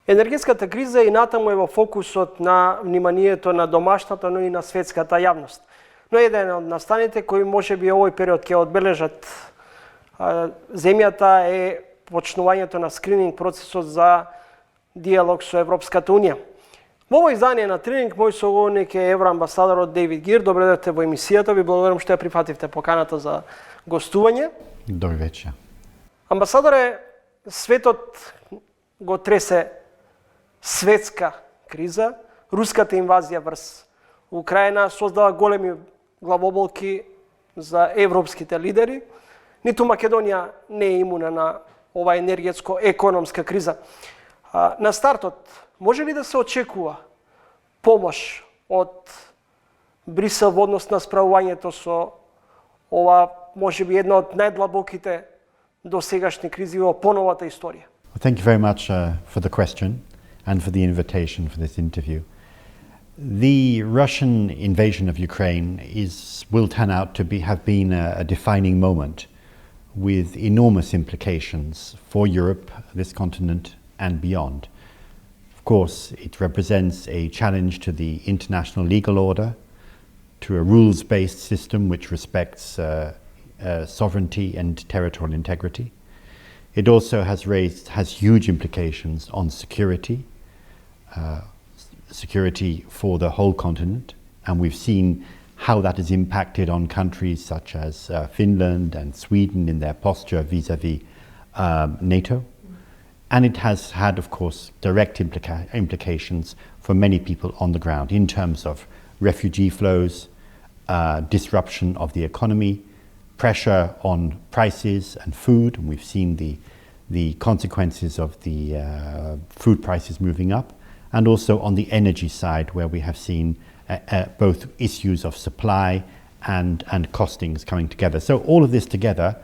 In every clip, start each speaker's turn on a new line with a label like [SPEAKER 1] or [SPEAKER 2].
[SPEAKER 1] Енергетската криза и натаму е во фокусот на вниманието на домашната, но и на светската јавност. Но еден од настаните кои може би овој период ќе одбележат земјата е почнувањето на скрининг процесот за диалог со Европската Унија. Во овој издание на Тренинг, мој соговорник е евроамбасадорот Дејвид Гир. Добре дојдовте во емисијата. Ви благодарам што ја прифативте поканата за гостување.
[SPEAKER 2] Добро вечер.
[SPEAKER 1] Амбасадоре, светот го тресе светска криза. Руската инвазија врз Украина создава големи главоболки за европските лидери. Ниту Македонија не е имуна на ова енергетско-економска криза. На стартот, може ли да се очекува помош од Брисел во однос на справувањето со ова, може би, една од најдлабоките досегашни кризи во поновата историја?
[SPEAKER 2] Thank you very much for the question and for the invitation for this interview. The Russian invasion of Ukraine will turn out to have been a defining moment with enormous implications for Europe, this continent, and beyond. Of course, it represents a challenge to the international legal order, to a rules-based system which respects sovereignty and territorial integrity. It also has huge implications on security, security for the whole continent, and we've seen how that has impacted on countries such as Finland and Sweden in their posture vis-à-vis NATO. And it has had, of course, direct implications for many people on the ground in terms of refugee flows, disruption of the economy, pressure on prices and food. And we've seen the consequences of the food prices moving up, and also on the energy side, where we have seen both issues of supply and costings coming together. So all of this together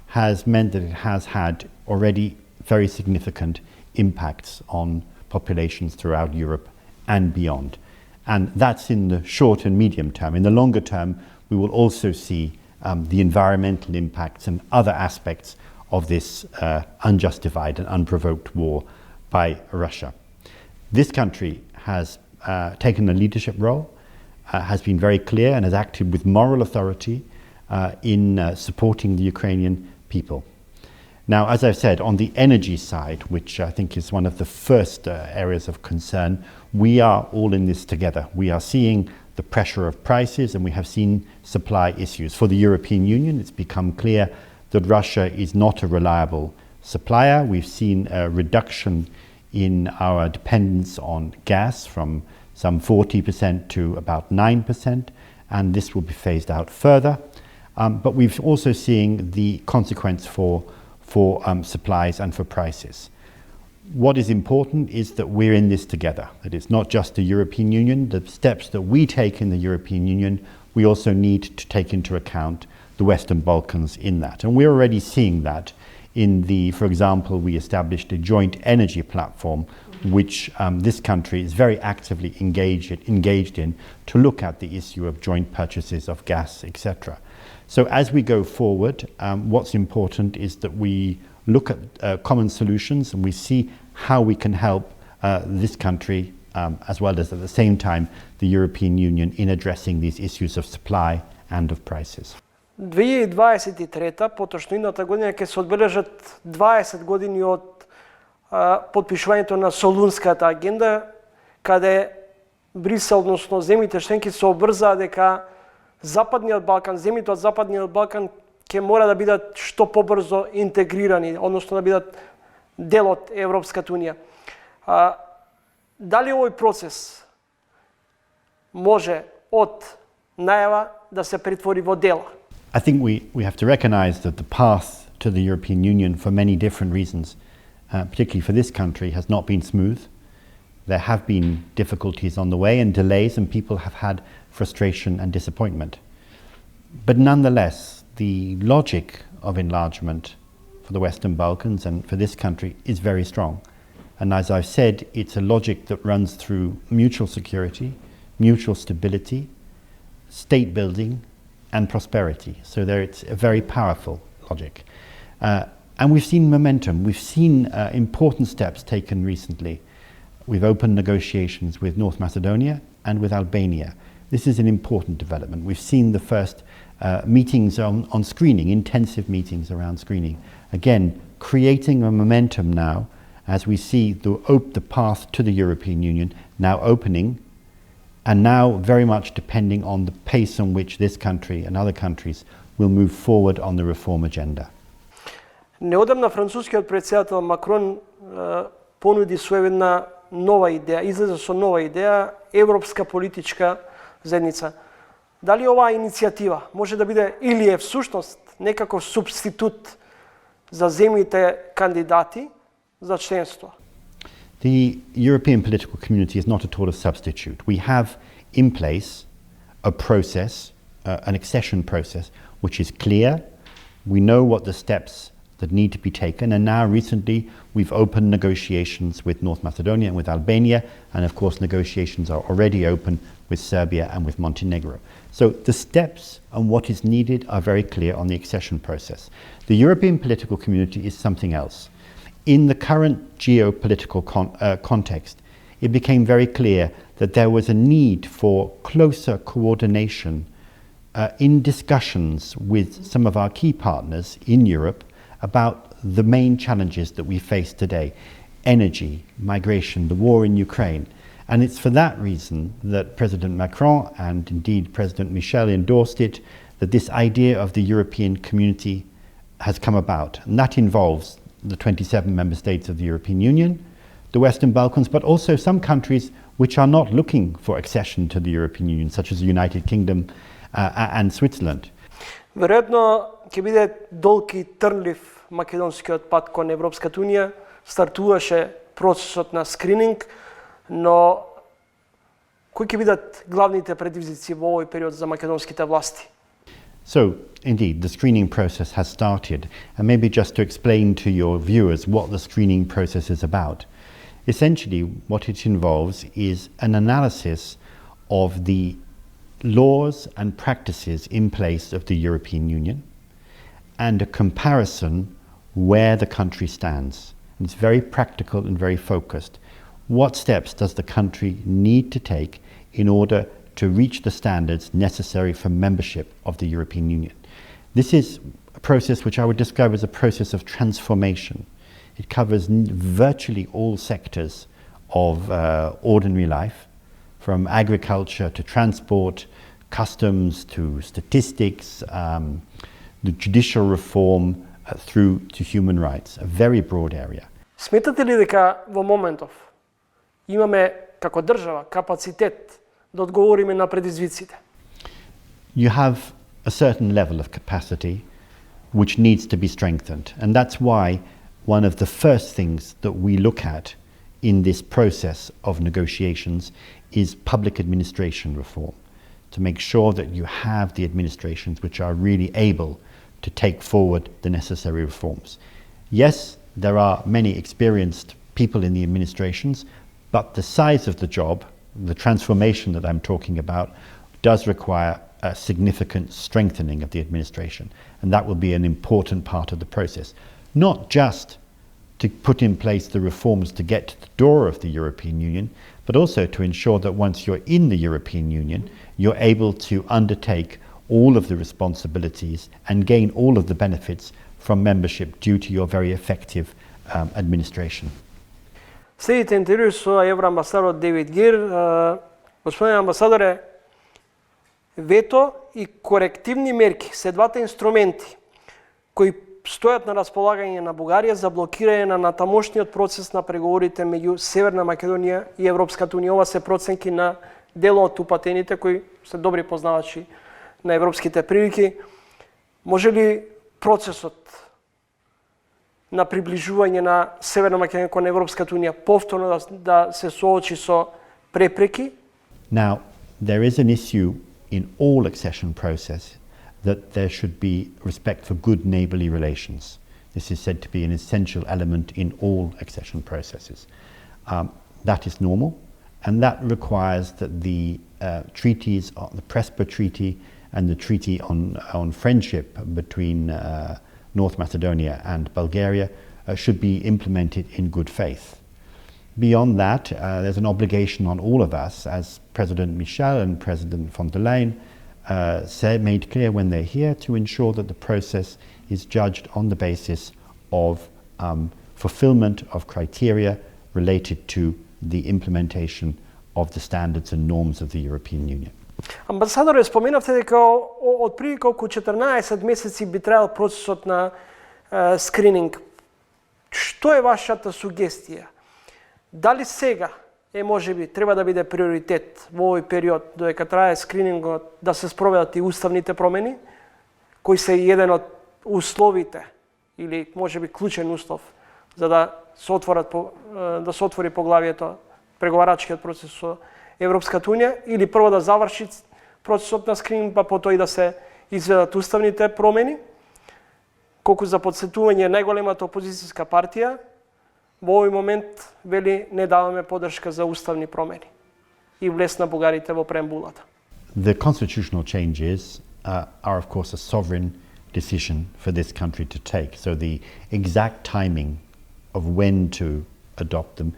[SPEAKER 2] has meant that it has had already very significant impacts on populations throughout Europe and beyond. And that's in the short and medium term. In the longer term, we will also see the environmental impacts and other aspects of this unjustified and unprovoked war by Russia. This country has taken a leadership role, has been very clear and has acted with moral authority in supporting the Ukrainian people. Now, as I've said, on the energy side, which I think is one of the first areas of concern, we are all in this together. We are seeing the pressure of prices, and we have seen supply issues. For the European Union, it's become clear that Russia is not a reliable supplier. We've seen a reduction in our dependence on gas from some 40% to about 9%, and this will be phased out further. But we've also seen the consequence for supplies and for prices. What is important is that we're in this together, that it's not just the European Union. The steps that we take in the European Union, we also need to take into account the Western Balkans in that. And we're already seeing that for example, we established a joint energy platform which this country is very actively engaged in to look at the issue of joint purchases of gas, etc. So as we go forward, what's important is that we look at common solutions and we see how we can help this country as well as at the same time the European Union in addressing these issues of supply and of prices.
[SPEAKER 1] 2023, поточно идната година, ќе се одбележат 20 години од подпишувањето на Солунската агенда, каде Брисел, односно земјите членки се обрзаа дека Западниот Балкан, земјите од Западниот Балкан ќе мора да бидат што побрзо интегрирани, односно да бидат дел од Европската Унија. Дали овој процес може од најава да се претвори во дела?
[SPEAKER 2] I think we have to recognize that the path to the European Union, for many different reasons, particularly for this country, has not been smooth. There have been difficulties on the way and delays, and people have had frustration and disappointment. But nonetheless, the logic of enlargement for the Western Balkans and for this country is very strong. And as I've said, it's a logic that runs through mutual security, mutual stability, state building, and prosperity. So it's a very powerful logic. And we've seen momentum. We've seen important steps taken recently. we've opened negotiations with North Macedonia and with Albania. This is an important development. We've seen the first meetings on screening, intensive meetings around screening. Again, creating a momentum now as we see the path to the European Union now opening, and now very much depending on the pace on which this country and other countries will move forward on the reform agenda.
[SPEAKER 1] Неодамна францускиот председател Макрон понуди своевидна нова идеја, излезе со нова идеја, европска политичка заедница. Дали оваа иницијатива може да биде или е всушност некаков субститут за земјите кандидати за членство?
[SPEAKER 2] The European political community is not at all a substitute. We have in place a process, an accession process, which is clear. We know what the steps that need to be taken, and now recently we've opened negotiations with North Macedonia and with Albania, and of course negotiations are already open with Serbia and with Montenegro. So the steps and what is needed are very clear on the accession process. The European political community is something else. In the current geopolitical context, it became very clear that there was a need for closer coordination in discussions with some of our key partners in Europe about the main challenges that we face today: energy, migration, the war in Ukraine. And it's for that reason that President Macron and indeed President Michel endorsed it, that this idea of the European community has come about. And that involves the 27 member states of the European Union, the Western Balkans, but also some countries which are not looking for accession to the European Union, such as the United Kingdom and Switzerland.
[SPEAKER 1] Веројатно ќе биде долг и трнлив македонскиот пат кон Европската унија. Стартуваше процесот на скрининг, но кои ќе бидат главните предизвици во овој период за македонските власти?
[SPEAKER 2] So, indeed, the screening process has started, and maybe just to explain to your viewers what the screening process is about. Essentially, what it involves is an analysis of the laws and practices in place of the European Union and a comparison where the country stands. And it's very practical and very focused. What steps does the country need to take in order to reach the standards necessary for membership of the European Union? This is a process which I would describe as a process of transformation. It covers virtually all sectors of ordinary life, from agriculture to transport, customs to statistics, the judicial reform through to human rights, a very broad area.
[SPEAKER 1] Сметате ли дека во моментов имаме како држава капацитет да одговориме на предизвиците?
[SPEAKER 2] You have a certain level of capacity which needs to be strengthened, and that's why one of the first things that we look at in this process of negotiations is public administration reform, to make sure that you have the administrations which are really able to take forward the necessary reforms. Yes, there are many experienced people in the administrations, but the size of the job, the transformation that I'm talking about, does require a significant strengthening of the administration, and that will be an important part of the process. Not just to put in place the reforms to get to the door of the European Union, but also to ensure that once you're in the European Union, you're able to undertake all of the responsibilities and gain all of the benefits from membership due to your very effective administration.
[SPEAKER 1] Следите интервју со евроамбасадорот Дејвид Гир. Господин амбасадоре, вето и корективни мерки се двата инструменти кои стојат на располагање на Бугарија за блокирање на натамошниот процес на преговорите меѓу Северна Македонија и Европската унија. Ова се проценки на дел од упатените кои се добри познавачи на европските прилики. Може ли процесот на приближување на Северна Македонија кон Европската унија повторно да се соочи со препреки?
[SPEAKER 2] Now, there is an issue in all accession process that there should be respect for good neighbourly relations. This is said to be an essential element in all accession processes. That is normal, and that requires that the treaties, the Prespa Treaty and the Treaty on Friendship between North Macedonia and Bulgaria should be implemented in good faith. Beyond that, there's an obligation on all of us, as President Michel and President von der Leyen made clear when they're here, to ensure that the process is judged on the basis of fulfillment of criteria related to the implementation of the standards and norms of the European Union.
[SPEAKER 1] Амбасадоре, споменавте дека отприлike околу 14 месеци би траел процесот на скрининг. Што е вашата сугестија? Дали сега можеби треба да биде приоритет во овој период додека трае скринингот да се спроведат и уставните промени, кои се еден од условите или можеби клучен услов за да се отвори поглавието преговарачкиот процес со Европската унија, или прво да заврши процесот на скрининг, па потоа и да се изведат уставните промени. Колку за подсетување, најголемата опозицијска партија во овој момент вели не даваме поддршка за уставни промени и влез на бугарите во преамбулата.
[SPEAKER 2] The constitutional changes are of course a sovereign decision for this country to take. So the exact timing of when to adopt them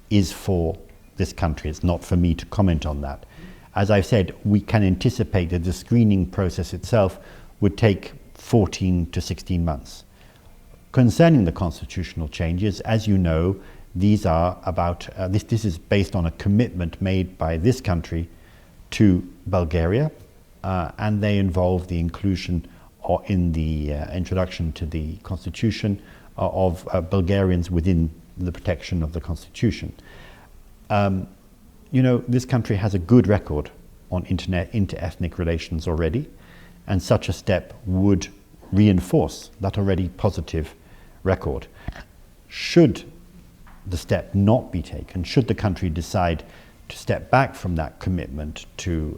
[SPEAKER 2] is for this country. It's not for me to comment on that. As I've said, we can anticipate that the screening process itself would take 14 to 16 months. Concerning the constitutional changes, as you know, these are about, this is based on a commitment made by this country to Bulgaria, and they involve the inclusion in the introduction to the constitution of Bulgarians within the protection of the constitution. You know, this country has a good record on inter-ethnic relations already, and such a step would reinforce that already positive record. Should the step not be taken, should the country decide to step back from that commitment to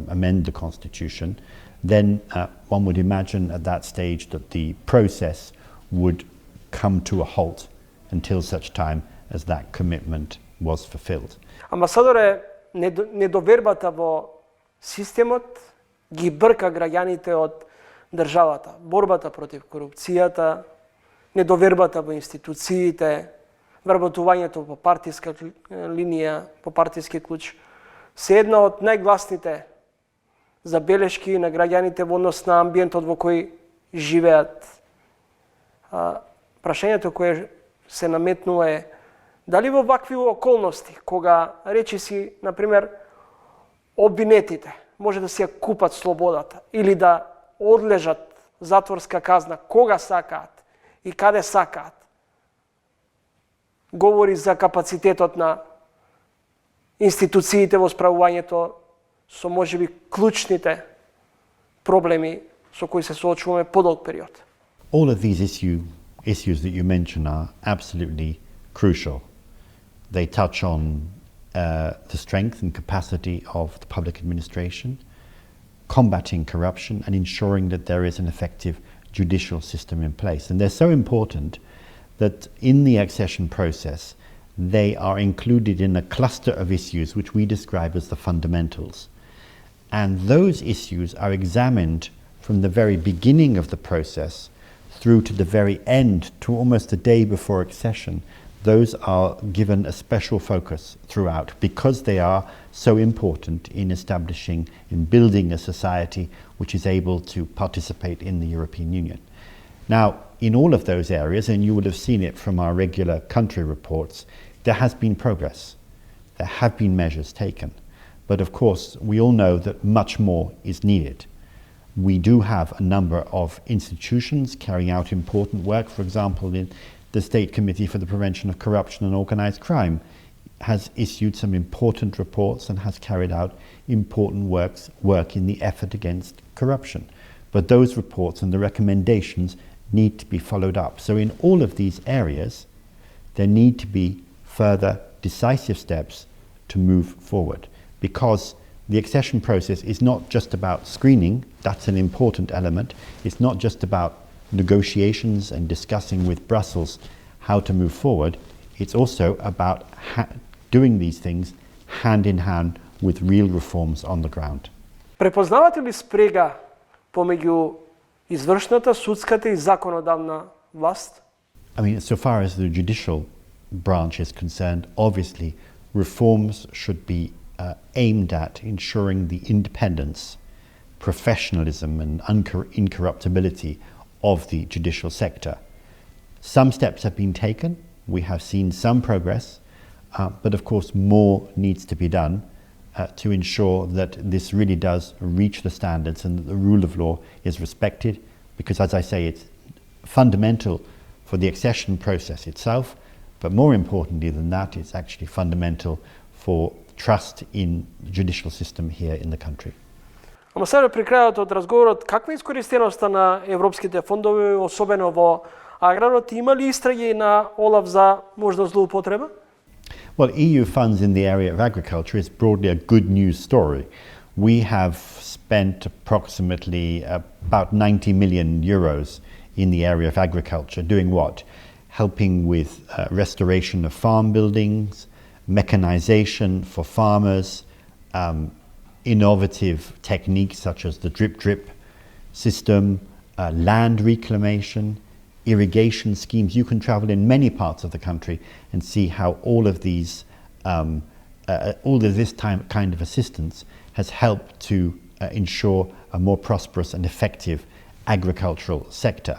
[SPEAKER 2] amend the constitution, then one would imagine at that stage that the process would come to a halt until such time as that commitment was fulfilled.
[SPEAKER 1] Амбасадоре, недовербата во системот ги брка граѓаните од државата. Борбата против корупцијата, недовербата во институциите, вработувањето по партиска линија, по партиски клуч, се една од најгласните забелешки на граѓаните во однос на амбиентот во кој живеат. Прашањето кое се наметнува е дали во вакви околности, кога речиси, например, обвинетите може да си ја купат слободата или да одлежат затворска казна кога сакаат и каде сакаат, говори за капацитетот на институциите во справувањето со можеби клучните проблеми со кои се соочуваме подолг период.
[SPEAKER 2] All of these issues that you mention are absolutely crucial. They touch on the strength and capacity of the public administration, combating corruption, and ensuring that there is an effective judicial system in place. And they're so important that in the accession process, they are included in a cluster of issues which we describe as the fundamentals. And those issues are examined from the very beginning of the process through to the very end, to almost the day before accession. Those are given a special focus throughout because they are so important in establishing, in building a society which is able to participate in the European Union. Now, in all of those areas, and you will have seen it from our regular country reports, there has been progress. There have been measures taken. But of course, we all know that much more is needed. We do have a number of institutions carrying out important work. For example, in the State Committee for the Prevention of Corruption and Organised Crime has issued some important reports and has carried out important work in the effort against corruption. But those reports and the recommendations need to be followed up. So in all of these areas, there need to be further decisive steps to move forward, because the accession process is not just about screening. That's an important element. It's not just about negotiations and discussing with Brussels how to move forward. It's also about doing these things hand in hand with real reforms on the ground.
[SPEAKER 1] Препознавате ли спрега помеѓу извршната, судската и законодавна власт?
[SPEAKER 2] I mean, so far as the judicial branch is concerned, obviously reforms should be aimed at ensuring the independence, professionalism and incorruptibility of the judicial sector. Some steps have been taken. We have seen some progress, but of course more needs to be done to ensure that this really does reach the standards and that the rule of law is respected, because as I say, it's fundamental for the accession process itself, but more importantly than that, it's actually fundamental for trust in the judicial system here in the country.
[SPEAKER 1] Ама сега при крајот од разговорот, каква е искористеноста на европските фондови, особено во аграрот, има ли истраги на ОЛАФ за можна злоупотреба?
[SPEAKER 2] Well, EU funds in the area of agriculture is broadly a good news story. We have spent approximately about 90 million euros in the area of agriculture, doing what? Helping with restoration of farm buildings, mechanization for farmers, innovative techniques such as the drip system, land reclamation, irrigation schemes. You can travel in many parts of the country and see how all of this kind of assistance has helped to ensure a more prosperous and effective agricultural sector.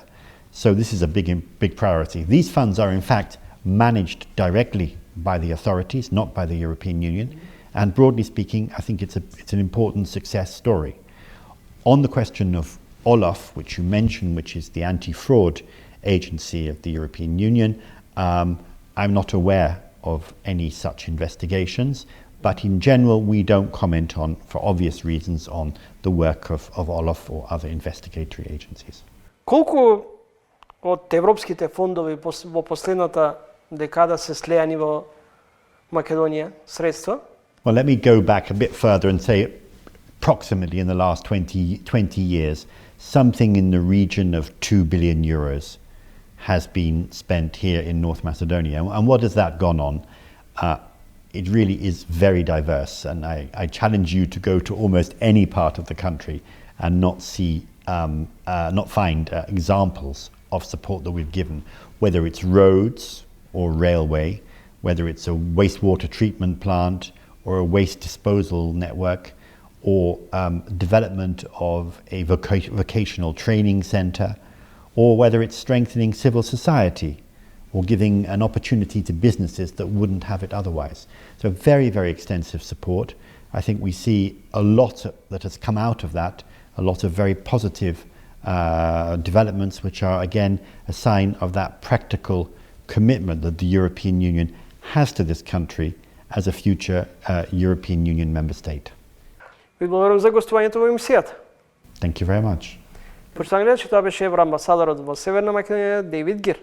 [SPEAKER 2] So this is a big priority. These funds are in fact managed directly by the authorities, not by the European Union. And broadly speaking, I think it's an important success story. On the question of OLAF, which you mentioned, which is the anti-fraud agency of the European Union, I'm not aware of any such investigations, but in general we don't comment on, for obvious reasons, on the work of OLAF or other investigatory agencies.
[SPEAKER 1] Колку од европските фондови во последната декада се слеани во Македонија средства?
[SPEAKER 2] Well, let me go back a bit further and say approximately in the last 20 years, something in the region of 2 billion euros has been spent here in North Macedonia. And what has that gone on? It really is very diverse, and I challenge you to go to almost any part of the country and not find examples of support that we've given, whether it's roads or railway, whether it's a wastewater treatment plant or a waste disposal network, or development of a vocational training centre, or whether it's strengthening civil society or giving an opportunity to businesses that wouldn't have it otherwise. So very, very extensive support. I think we see a lot that has come out of that, a lot of very positive developments, which are again a sign of that practical commitment that the European Union has to this country as a future European Union member state.
[SPEAKER 1] Ви благодарам за гостувањето во емисијата.
[SPEAKER 2] Thank you very much.
[SPEAKER 1] Почитани гледачи, тоа беше евроамбасадорот во Северна Македонија Дејвид Гир.